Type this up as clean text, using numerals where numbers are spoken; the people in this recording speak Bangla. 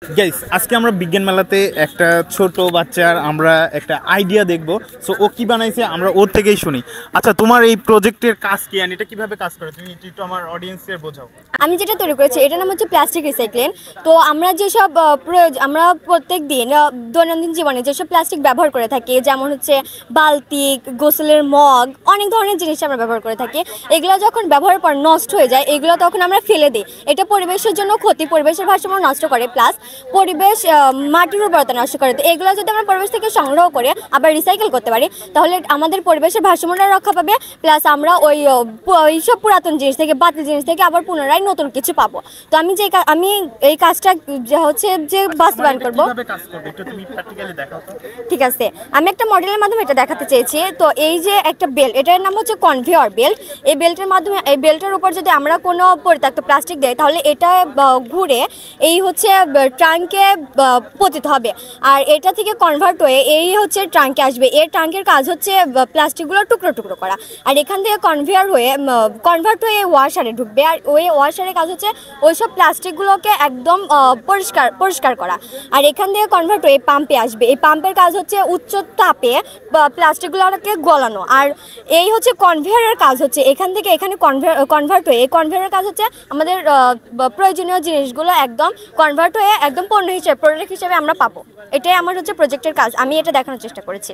গাইস আজকে আমরা বিজ্ঞান মেলাতে একটা ছোট বাচ্চার আমরা একটা আইডিয়া দেখব। সো ও কি বানাইছে আমরা ওর থেকেই শুনি। আচ্ছা, তোমার এই প্রজেক্টের কাজ কি, আর এটা কিভাবে কাজ করে তুমি একটু আমার অডিয়েন্সের বোঝাও। আমি যেটা তৈরি করেছি এটার নাম হচ্ছে প্লাস্টিক রিসাইক্লিং। তো আমরা যেসব আমরা প্রত্যেক দিন দৈনন্দিন জীবনে যেসব প্লাস্টিক ব্যবহার করে থাকি, যেমন হচ্ছে বালতি, গোসলের মগ, অনেক ধরনের জিনিস আমরা ব্যবহার করে থাকি। এগুলো যখন ব্যবহারের পর নষ্ট হয়ে যায় এগুলো তখন আমরা ফেলে দিই। এটা পরিবেশের জন্য ক্ষতি, পরিবেশের ভারসাম্য নষ্ট করে, প্লাস পরিবেশ মাটির উর্বরতা নষ্ট করে। তো এগুলো যদি আমরা পরিবেশ থেকে সংগ্রহ করে আবার রিসাইকেল করতে পারি তাহলে আমাদের পরিবেশের ভারসাম্যটা রক্ষা পাবে, প্লাস আমরা ওই সব পুরাতন জিনিস থেকে, বাতিল জিনিস থেকে আবার পুনরায় নতুন কিছু পাবো। তো আমি এই কাজটা যে বাস্তবায়ন করবো। ঠিক আছে, আমি একটা মডেলের মাধ্যমে এটা দেখাতে চেয়েছি। তো এই যে একটা বেল্ট, এটার নাম হচ্ছে কনভেয়র বেল্ট। এই বেল্টের মাধ্যমে, এই বেল্টের উপর যদি আমরা কোনো পরিত্যক্ত প্লাস্টিক দেই তাহলে এটা ঘুরে এই হচ্ছে ট্রাঙ্কে পতিত হবে, আর এটা থেকে কনভার্ট হয়ে এই হচ্ছে ট্রাঙ্কে আসবে। এর ট্রাঙ্কের কাজ হচ্ছে প্লাস্টিকগুলো টুকরো টুকরো করা, আর এখান থেকে কনভার্ট হয়ে ওয়াশারে ঢুকবে, আর ওই ওয়াশারের কাজ হচ্ছে ওইসব প্লাস্টিকগুলোকে একদম পরিষ্কার করা। আর এখান থেকে কনভার্ট হয়ে পাম্পে আসবে। এই পাম্পের কাজ হচ্ছে উচ্চ তাপে প্লাস্টিকগুলোকে গলানো, আর এই হচ্ছে কনভেয়ারের কাজ হচ্ছে এখান থেকে এখানে কনভার্ট হয়ে, এই কনভেয়ারের কাজ হচ্ছে আমাদের প্রয়োজনীয় জিনিসগুলো একদম কনভার্ট হয়ে একদম পণ্য হিসেবে, প্রোডাক্ট হিসেবে আমরা পাবো। এটাই আমার হচ্ছে প্রজেক্টের কাজ, আমি এটা দেখানোর চেষ্টা করেছি।